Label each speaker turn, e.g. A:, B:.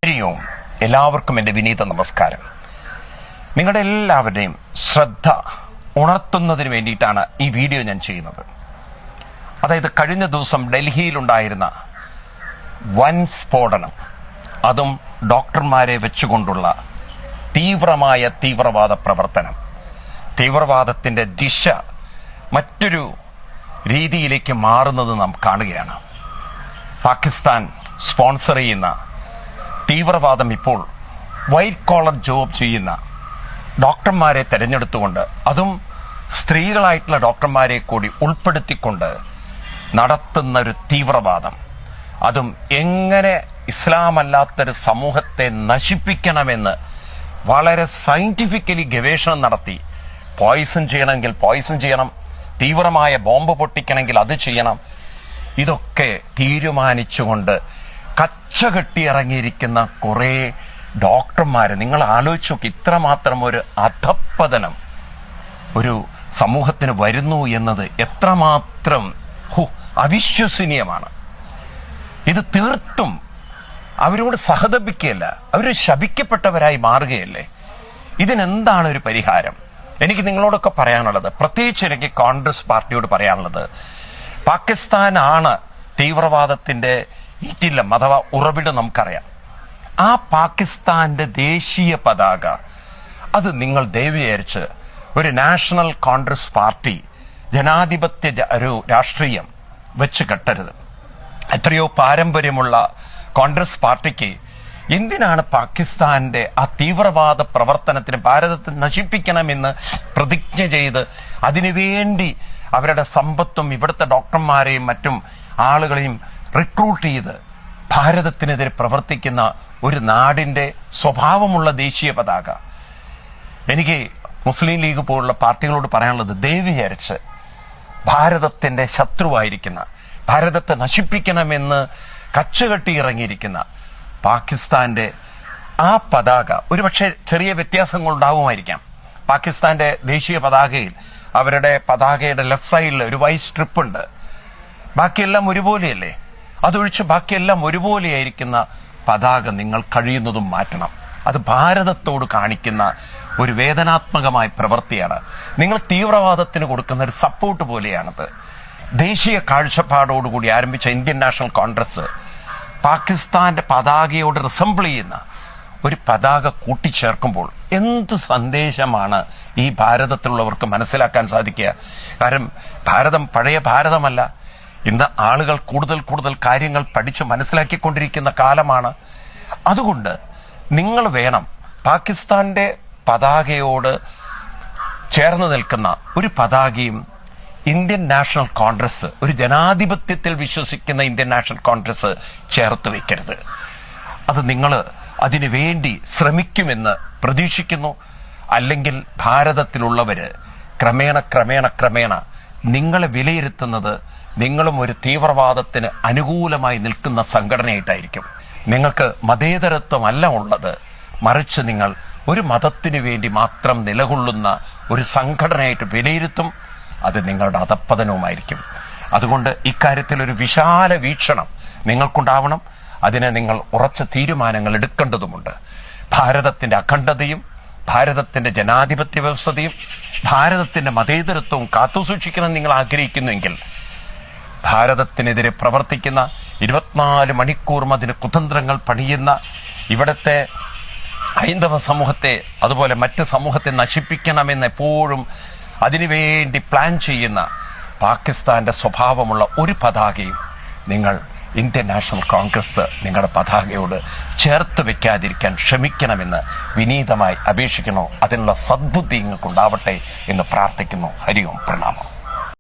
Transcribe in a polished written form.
A: ഹരിയോം. എല്ലാവർക്കും എൻ്റെ വിനീത നമസ്കാരം. നിങ്ങളുടെ എല്ലാവരുടെയും ശ്രദ്ധ ഉണർത്തുന്നതിന് വേണ്ടിയിട്ടാണ് ഈ വീഡിയോ ഞാൻ ചെയ്യുന്നത്. അതായത് കഴിഞ്ഞ ദിവസം ഡൽഹിയിലുണ്ടായിരുന്ന വൻ സ്ഫോടനം, അതും ഡോക്ടർമാരെ വെച്ചുകൊണ്ടുള്ള തീവ്രവാദ പ്രവർത്തനം, തീവ്രവാദത്തിൻ്റെ ദിശ മറ്റൊരു രീതിയിലേക്ക് മാറുന്നത് നാം കാണുകയാണ്. പാകിസ്ഥാൻ സ്പോൺസർ ചെയ്യുന്ന തീവ്രവാദം ഇപ്പോൾ വൈറ്റ് കോളർ ജോബ് ചെയ്യുന്ന ഡോക്ടർമാരെ തെരഞ്ഞെടുത്തുകൊണ്ട്, അതും സ്ത്രീകളായിട്ടുള്ള ഡോക്ടർമാരെ കൂടി ഉൾപ്പെടുത്തിക്കൊണ്ട് നടത്തുന്ന ഒരു തീവ്രവാദം, അതും എങ്ങനെ ഇസ്ലാം അല്ലാത്തൊരു സമൂഹത്തെ നശിപ്പിക്കണമെന്ന് വളരെ സയന്റിഫിക്കലി ഗവേഷണം നടത്തി, പോയിസൺ ചെയ്യണമെങ്കിൽ പോയിസൺ ചെയ്യണം, തീവ്രമായ ബോംബ് പൊട്ടിക്കണമെങ്കിൽ അത് ചെയ്യണം, ഇതൊക്കെ തീരുമാനിച്ചുകൊണ്ട് കച്ചകെട്ടി ഇറങ്ങിയിരിക്കുന്ന കുറെ ഡോക്ടർമാര് നിങ്ങൾ ആലോചിച്ച് നോക്കി. ഇത്രമാത്രം ഒരു അധപ്പതനം ഒരു സമൂഹത്തിന് വരുന്നു എന്നത് എത്രമാത്രം അവിശ്വസനീയമാണ്. ഇത് തീർത്തും അവരോട് സഹതപിക്കുകയല്ല, അവർ ശപിക്കപ്പെട്ടവരായി മാറുകയല്ലേ. ഇതിനെന്താണ് ഒരു പരിഹാരം? എനിക്ക് നിങ്ങളോടൊക്കെ പറയാനുള്ളത്, പ്രത്യേകിച്ച് എനിക്ക് കോൺഗ്രസ് പാർട്ടിയോട് പറയാനുള്ളത്, പാകിസ്ഥാനാണ് തീവ്രവാദത്തിന്റെ ഈറ്റില്ലം അഥവാ ഉറവിടം നമുക്കറിയാം. ആ പാകിസ്ഥാന്റെ ദേശീയ പതാക അത് നിങ്ങൾ ദയവിചാരിച്ച് ഒരു നാഷണൽ കോൺഗ്രസ് പാർട്ടി ജനാധിപത്യ ഒരു രാഷ്ട്രീയം വെച്ച് കെട്ടരുത്. എത്രയോ പാരമ്പര്യമുള്ള കോൺഗ്രസ് പാർട്ടിക്ക് എന്തിനാണ് പാകിസ്ഥാന്റെ ആ തീവ്രവാദ പ്രവർത്തനത്തിന് ഭാരതത്തെ നശിപ്പിക്കണമെന്ന് പ്രതിജ്ഞ ചെയ്ത് അതിനുവേണ്ടി അവരുടെ സമ്പത്തും ഇവിടുത്തെ ഡോക്ടർമാരെയും മറ്റും ആളുകളെയും റിക്രൂട്ട് ചെയ്ത് ഭാരതത്തിനെതിരെ പ്രവർത്തിക്കുന്ന ഒരു നാടിന്റെ സ്വഭാവമുള്ള ദേശീയ പതാക? എനിക്ക് മുസ്ലിം ലീഗ് പോലുള്ള പാർട്ടികളോട് പറയാനുള്ളത്, ദയവിചാരിച്ച് ഭാരതത്തിന്റെ ശത്രുവായിരിക്കുന്ന, ഭാരതത്തെ നശിപ്പിക്കണമെന്ന് കച്ചുകെട്ടി ഇറങ്ങിയിരിക്കുന്ന പാകിസ്ഥാന്റെ ആ പതാക, ഒരുപക്ഷെ ചെറിയ വ്യത്യാസങ്ങൾ ഉണ്ടാവുമായിരിക്കാം. പാകിസ്ഥാന്റെ ദേശീയ പതാകയിൽ അവരുടെ പതാകയുടെ ലെഫ്റ്റ് സൈഡിൽ ഒരു വൈറ്റ് സ്ട്രിപ്പ് ഉണ്ട്. ബാക്കിയെല്ലാം ഒരുപോലെയല്ലേ? അതൊഴിച്ച് ബാക്കിയെല്ലാം ഒരുപോലെയായിരിക്കുന്ന പതാക നിങ്ങൾ കഴിയുന്നതും മാറ്റണം. അത് ഭാരതത്തോട് കാണിക്കുന്ന ഒരു വേദനാത്മകമായ പ്രവൃത്തിയാണ്. നിങ്ങൾ തീവ്രവാദത്തിന് കൊടുക്കുന്ന ഒരു സപ്പോർട്ട് പോലെയാണത്. ദേശീയ കാഴ്ചപ്പാടോടുകൂടി ആരംഭിച്ച ഇന്ത്യൻ നാഷണൽ കോൺഗ്രസ് പാകിസ്ഥാന്റെ പതാകയോട് റിസംബിൾ ചെയ്യുന്ന ഒരു പതാക കൂട്ടിച്ചേർക്കുമ്പോൾ എന്ത് സന്ദേശമാണ് ഈ ഭാരതത്തിലുള്ളവർക്ക് മനസ്സിലാക്കാൻ സാധിക്കുക? കാരണം ഭാരതം പഴയ ഭാരതമല്ല. ഇന്ന് ആളുകൾ കൂടുതൽ കാര്യങ്ങൾ പഠിച്ച് മനസ്സിലാക്കിക്കൊണ്ടിരിക്കുന്ന കാലമാണ്. അതുകൊണ്ട് നിങ്ങൾ വേണം പാകിസ്ഥാന്റെ പതാകയോട് ചേർന്ന് നിൽക്കുന്ന ഒരു പതാകയും ഇന്ത്യൻ നാഷണൽ കോൺഗ്രസ്, ഒരു ജനാധിപത്യത്തിൽ വിശ്വസിക്കുന്ന ഇന്ത്യൻ നാഷണൽ കോൺഗ്രസ് ചേർത്ത് വെക്കരുത്. അത് നിങ്ങൾ അതിനു വേണ്ടി ശ്രമിക്കുമെന്ന് പ്രതീക്ഷിക്കുന്നു. അല്ലെങ്കിൽ ഭാരതത്തിലുള്ളവര് ക്രമേണ നിങ്ങളെ വിലയിരുത്തുന്നത് നിങ്ങളും ഒരു തീവ്രവാദത്തിന് അനുകൂലമായി നിൽക്കുന്ന സംഘടനയായിട്ടായിരിക്കും. നിങ്ങൾക്ക് മതേതരത്വമല്ല ഉള്ളത്, മറിച്ച് നിങ്ങൾ ഒരു മതത്തിനു വേണ്ടി മാത്രം നിലകൊള്ളുന്ന ഒരു സംഘടനയായിട്ട് വിലയിരുത്തും. അത് നിങ്ങളുടെ അധപ്പതനവുമായിരിക്കും. അതുകൊണ്ട് ഇക്കാര്യത്തിൽ ഒരു വിശാല വീക്ഷണം നിങ്ങൾക്കുണ്ടാവണം. അതിനെ നിങ്ങൾ ഉറച്ച തീരുമാനങ്ങൾ എടുക്കേണ്ടതുമുണ്ട്. ഭാരതത്തിന്റെ അഖണ്ഡതയും ഭാരതത്തിന്റെ ജനാധിപത്യ വ്യവസ്ഥതയും ഭാരതത്തിന്റെ മതേതരത്വവും കാത്തുസൂക്ഷിക്കണം നിങ്ങൾ ആഗ്രഹിക്കുന്നുവെങ്കിൽ, ഭാരതത്തിനെതിരെ പ്രവർത്തിക്കുന്ന 24 മണിക്കൂറും അതിന് കുതന്ത്രങ്ങൾ പണിയുന്ന ഇവിടത്തെ ഹൈന്ദവ സമൂഹത്തെ, അതുപോലെ മറ്റ് സമൂഹത്തെ നശിപ്പിക്കണമെന്ന് എപ്പോഴും അതിനുവേണ്ടി പ്ലാൻ ചെയ്യുന്ന പാകിസ്ഥാന്റെ സ്വഭാവമുള്ള ഒരു പതാകയും നിങ്ങൾ ഇന്ത്യൻ നാഷണൽ കോൺഗ്രസ് നിങ്ങളുടെ പതാകയോട് ചേർത്ത് വെക്കാതിരിക്കാൻ ശ്രമിക്കണമെന്ന് വിനീതമായി അപേക്ഷിക്കുന്നു. അതിനുള്ള സദ്ബുദ്ധി നിങ്ങൾക്കുണ്ടാവട്ടെ എന്ന് പ്രാർത്ഥിക്കുന്നു. ഹരിയോം, പ്രണാമം.